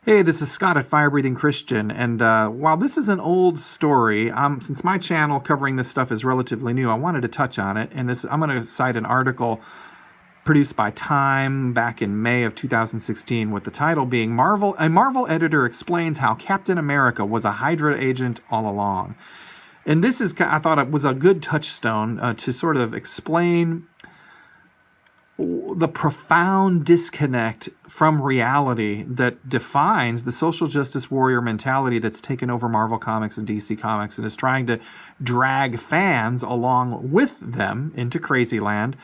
Hey, this is Scott at Fire Breathing Christian, and while this is an old story, since my channel covering this stuff is relatively new, I wanted to touch on it, and I'm going to cite an article produced by Time back in May of 2016 with the title being A Marvel editor explains how Captain America was a Hydra agent all along. And I thought it was a good touchstone to sort of explain the profound disconnect from reality that defines the social justice warrior mentality that's taken over Marvel Comics and DC Comics and is trying to drag fans along with them into crazy land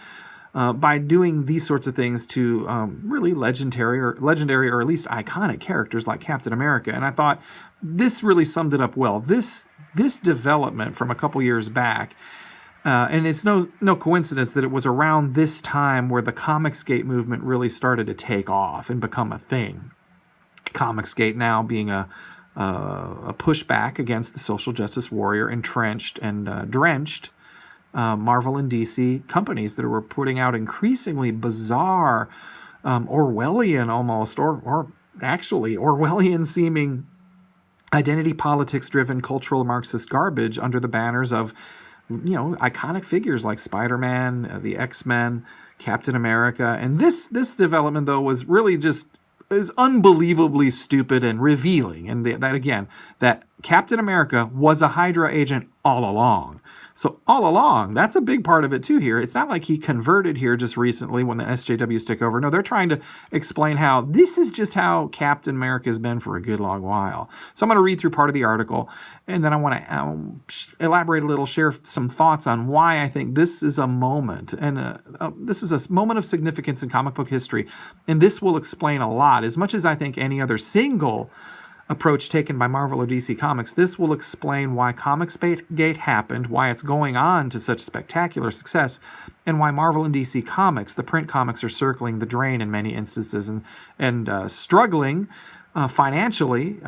by doing these sorts of things to really legendary or at least iconic characters like Captain America. And I thought this really summed it up well. This development from a couple years back, and it's no coincidence that it was around this time where the Comicsgate movement really started to take off and become a thing. Comicsgate now being a pushback against the social justice warrior entrenched and drenched Marvel and DC companies that were putting out increasingly bizarre, Orwellian almost, or actually Orwellian-seeming identity politics-driven cultural Marxist garbage under the banners of iconic figures like Spider-Man, the X-Men, Captain America. And this development, though, was really is unbelievably stupid and revealing. And that Captain America was a Hydra agent all along. So all along, that's a big part of it too here. It's not like he converted here just recently when the SJWs took over. No, they're trying to explain how this is just how Captain America has been for a good long while. So I'm going to read through part of the article, and then I want to elaborate a little, share some thoughts on why I think this is a moment. And this is a moment of significance in comic book history. And this will explain a lot. As much as I think any other single approach taken by Marvel or DC Comics, this will explain why Comicsgate happened, why it's going on to such spectacular success, and why Marvel and DC Comics, the print comics, are circling the drain in many instances and struggling financially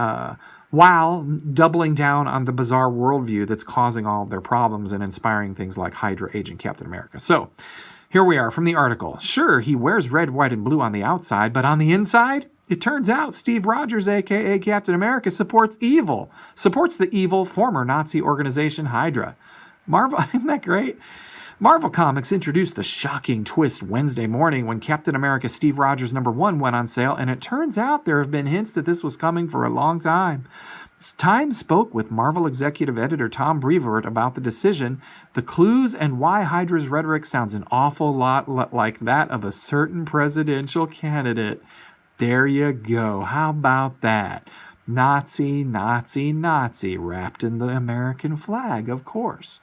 while doubling down on the bizarre worldview that's causing all of their problems and inspiring things like Hydra Agent Captain America. So here we are from the article. Sure, he wears red, white, and blue on the outside, but on the inside, it turns out Steve Rogers, a.k.a. Captain America, supports the evil former Nazi organization Hydra. Marvel, isn't that great? Marvel Comics introduced the shocking twist Wednesday morning when Captain America Steve Rogers #1 went on sale, and it turns out there have been hints that this was coming for a long time. Time spoke with Marvel executive editor Tom Brevoort about the decision, the clues, and why Hydra's rhetoric sounds an awful lot like that of a certain presidential candidate. There you go. How about that? Nazi, Nazi, Nazi, wrapped in the American flag, of course.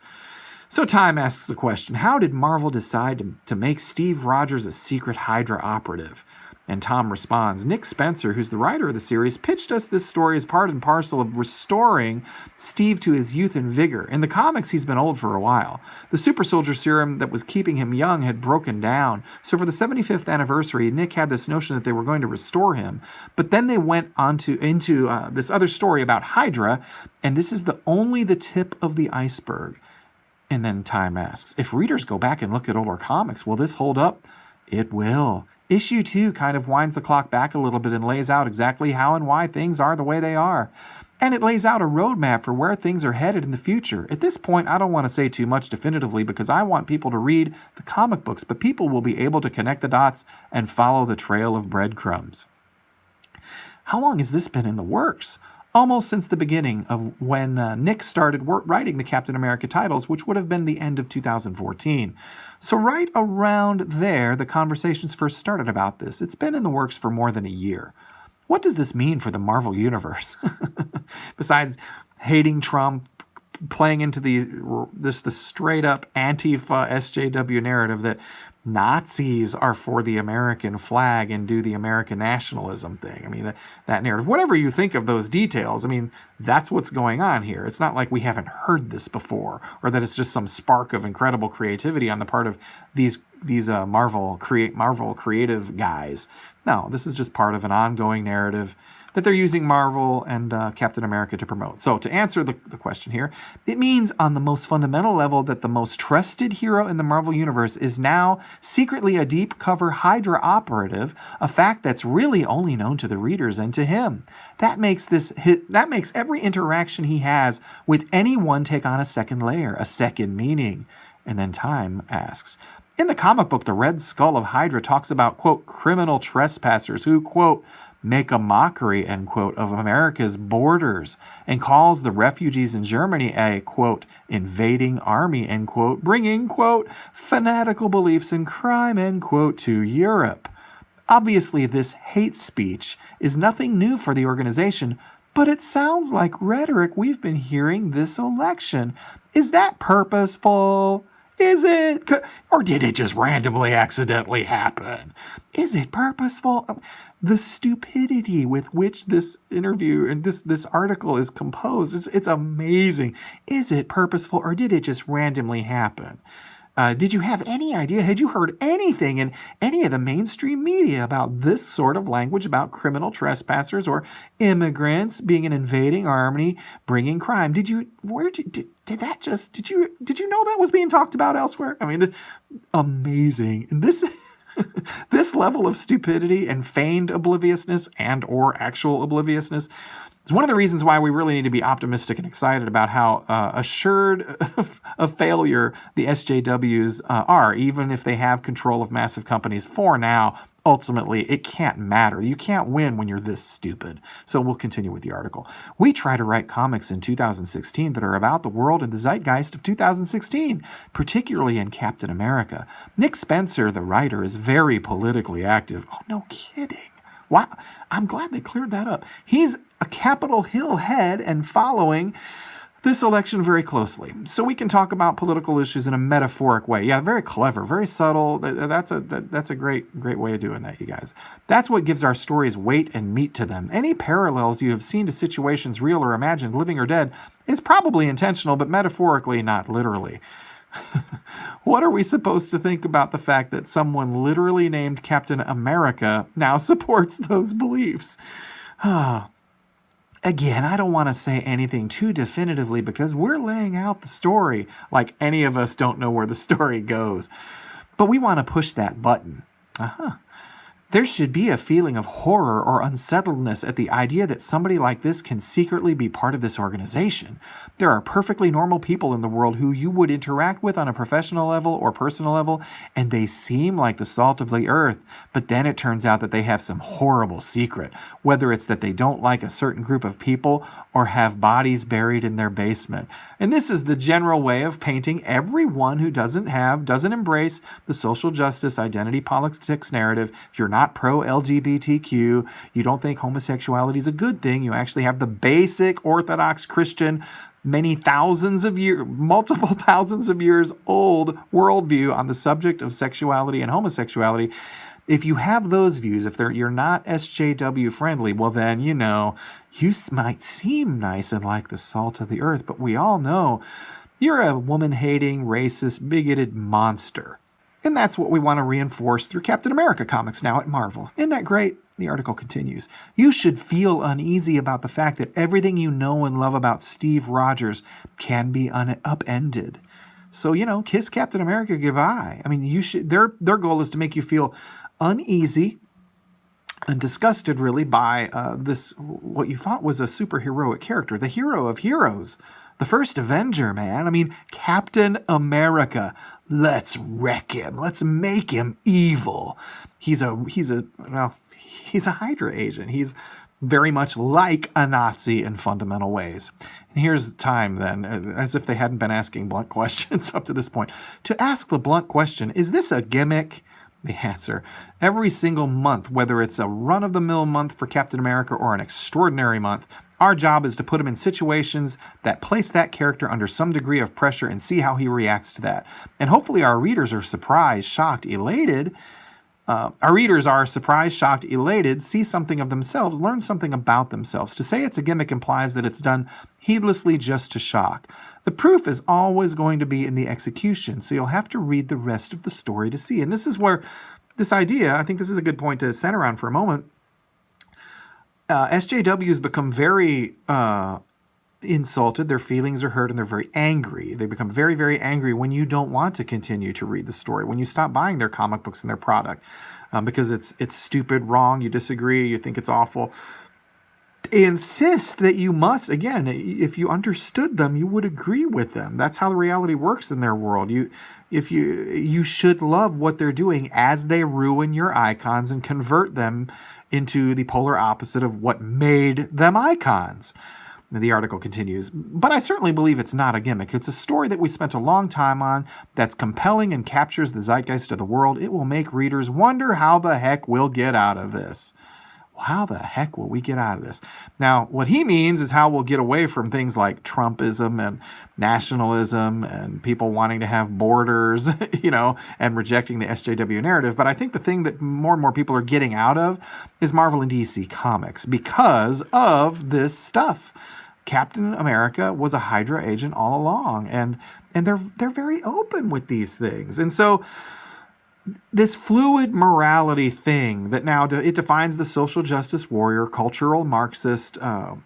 So Time asks the question, how did Marvel decide to make Steve Rogers a secret Hydra operative? And Tom responds, Nick Spencer, who's the writer of the series, pitched us this story as part and parcel of restoring Steve to his youth and vigor. In the comics, he's been old for a while. The super soldier serum that was keeping him young had broken down. So for the 75th anniversary, Nick had this notion that they were going to restore him. But then they went into this other story about Hydra, and this is only the tip of the iceberg. And then Time asks, if readers go back and look at older comics, will this hold up? It will. Issue 2 kind of winds the clock back a little bit and lays out exactly how and why things are the way they are. And it lays out a roadmap for where things are headed in the future. At this point, I don't want to say too much definitively because I want people to read the comic books, but people will be able to connect the dots and follow the trail of breadcrumbs. How long has this been in the works? Almost since the beginning of when Nick started writing the Captain America titles, which would have been the end of 2014. So right around there, the conversations first started about this. It's been in the works for more than a year. What does this mean for the Marvel Universe? Besides hating Trump, playing into the straight-up Antifa SJW narrative that Nazis are for the American flag and do the American nationalism thing. I mean, that narrative, whatever you think of those details, I mean, that's what's going on here. It's not like we haven't heard this before or that it's just some spark of incredible creativity on the part of these Marvel creative guys. No, this is just part of an ongoing narrative that they're using Marvel and Captain America to promote. So to answer the question here, it means on the most fundamental level that the most trusted hero in the Marvel Universe is now secretly a deep cover Hydra operative, a fact that's really only known to the readers and to him. That makes every interaction he has with anyone take on a second layer, a second meaning. And then Time asks, in the comic book, the Red Skull of Hydra talks about, quote, criminal trespassers who, quote, make a mockery, end quote, of America's borders and calls the refugees in Germany a, quote, invading army, end quote, bringing, quote, fanatical beliefs in crime, end quote, to Europe. Obviously, this hate speech is nothing new for the organization, but it sounds like rhetoric we've been hearing this election. Is that purposeful? Is it? Or did it just randomly accidentally happen? Is it purposeful? The stupidity with which this interview and this article is composed, it's amazing. Is it purposeful or did it just randomly happen? Did you have any idea? Had you heard anything in any of the mainstream media about this sort of language about criminal trespassers or immigrants being an invading army, bringing crime? Did you know that was being talked about elsewhere? I mean, amazing. And this level of stupidity and feigned obliviousness and or actual obliviousness is one of the reasons why we really need to be optimistic and excited about how assured of failure the SJWs are, even if they have control of massive companies for now. Ultimately, it can't matter. You can't win when you're this stupid. So we'll continue with the article. We try to write comics in 2016 that are about the world and the zeitgeist of 2016, particularly in Captain America. Nick Spencer, the writer, is very politically active. Oh, no kidding. Wow. I'm glad they cleared that up. He's a Capitol Hill head and following this election very closely. So we can talk about political issues in a metaphoric way. Yeah, very clever, very subtle. That's a great way of doing that, you guys. That's what gives our stories weight and meat to them. Any parallels you have seen to situations real or imagined, living or dead, is probably intentional, but metaphorically, not literally. What are we supposed to think about the fact that someone literally named Captain America now supports those beliefs? Again, I don't want to say anything too definitively because we're laying out the story like any of us don't know where the story goes. But we want to push that button. There should be a feeling of horror or unsettledness at the idea that somebody like this can secretly be part of this organization. There are perfectly normal people in the world who you would interact with on a professional level or personal level, and they seem like the salt of the earth, but then it turns out that they have some horrible secret, whether it's that they don't like a certain group of people or have bodies buried in their basement. And this is the general way of painting everyone who doesn't embrace the social justice, identity politics narrative. You're not pro-LGBTQ, you don't think homosexuality is a good thing, you actually have the basic Orthodox Christian, multiple thousands of years old worldview on the subject of sexuality and homosexuality. If you have those views, if you're not SJW friendly, well then, you might seem nice and like the salt of the earth, but we all know you're a woman-hating, racist, bigoted monster. And that's what we want to reinforce through Captain America comics now at Marvel. Isn't that great? The article continues. You should feel uneasy about the fact that everything you know and love about Steve Rogers can be upended. So, kiss Captain America goodbye. I mean, their goal is to make you feel uneasy and disgusted, really, by this, what you thought was a superheroic character, the hero of heroes, the first Avenger, man. I mean, Captain America. Let's wreck him. Let's make him evil. He's a Hydra agent. He's very much like a Nazi in fundamental ways. And here's the time then, as if they hadn't been asking blunt questions up to this point. To ask the blunt question, is this a gimmick? The answer, every single month, whether it's a run-of-the-mill month for Captain America or an extraordinary month, our job is to put him in situations that place that character under some degree of pressure and see how he reacts to that. And hopefully our readers are surprised, shocked, elated. See something of themselves, learn something about themselves. To say it's a gimmick implies that it's done heedlessly just to shock. The proof is always going to be in the execution, so you'll have to read the rest of the story to see. And this is where this idea, I think this is a good point to center on for a moment. SJWs become very insulted, their feelings are hurt, and they're very angry. They become very, very angry when you don't want to continue to read the story, when you stop buying their comic books and their product because it's stupid, wrong, you disagree, you think it's awful. They insist that you must, again, if you understood them, you would agree with them. That's how the reality works in their world. You should love what they're doing as they ruin your icons and convert them into the polar opposite of what made them icons. The article continues, but I certainly believe it's not a gimmick. It's a story that we spent a long time on that's compelling and captures the zeitgeist of the world. It will make readers wonder how the heck we'll get out of this. How the heck will we get out of this? Now, what he means is how we'll get away from things like Trumpism and nationalism and people wanting to have borders, and rejecting the SJW narrative. But I think the thing that more and more people are getting out of is Marvel and DC Comics because of this stuff. Captain America was a Hydra agent all along, and they're very open with these things. And so this fluid morality thing that now it defines the social justice warrior, cultural Marxist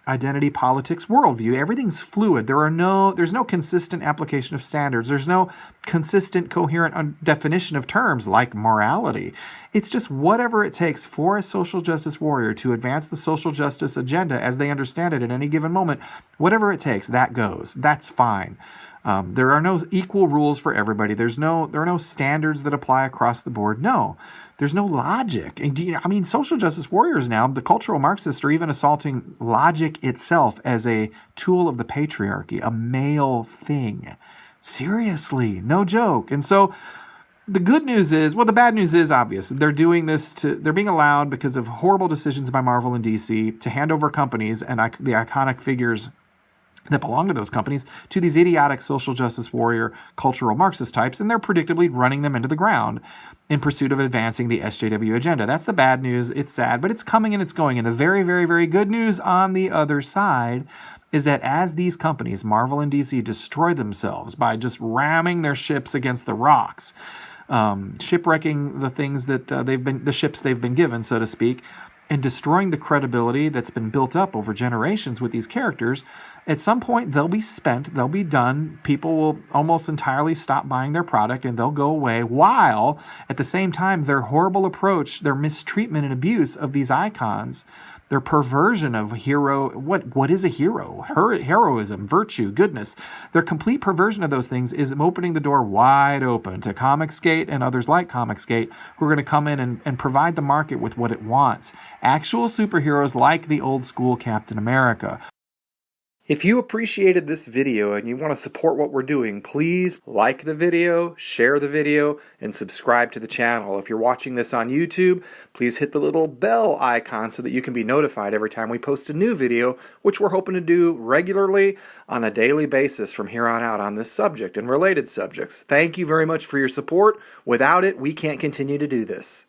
identity politics worldview. Everything's fluid. There's no consistent application of standards. There's no consistent, coherent definition of terms like morality. It's just whatever it takes for a social justice warrior to advance the social justice agenda as they understand it at any given moment. Whatever it takes, that goes. That's fine. There are no equal rules for everybody. There are no standards that apply across the board. No, there's no logic. And social justice warriors now, the cultural Marxists are even assaulting logic itself as a tool of the patriarchy, a male thing. Seriously, no joke. And so the good news is, the bad news is obvious. They're doing this they're being allowed because of horrible decisions by Marvel and DC to hand over companies and the iconic figures that belong to those companies to these idiotic social justice warrior cultural Marxist types, and they're predictably running them into the ground in pursuit of advancing the SJW agenda. That's the bad news. It's sad, but it's coming and it's going. And the very, very, very good news on the other side is that as these companies, Marvel and DC, destroy themselves by just ramming their ships against the rocks, shipwrecking the things that the ships they've been given, so to speak, and destroying the credibility that's been built up over generations with these characters, at some point they'll be spent, they'll be done, people will almost entirely stop buying their product and they'll go away, while at the same time their horrible approach, their mistreatment and abuse of these icons, their perversion of what is a hero? Heroism, virtue, goodness. Their complete perversion of those things is opening the door wide open to Comicsgate and others like Comicsgate who are going to come in and provide the market with what it wants. Actual superheroes like the old school Captain America. If you appreciated this video and you want to support what we're doing, please like the video, share the video, and subscribe to the channel. If you're watching this on YouTube, please hit the little bell icon so that you can be notified every time we post a new video, which we're hoping to do regularly on a daily basis from here on out on this subject and related subjects. Thank you very much for your support. Without it, we can't continue to do this.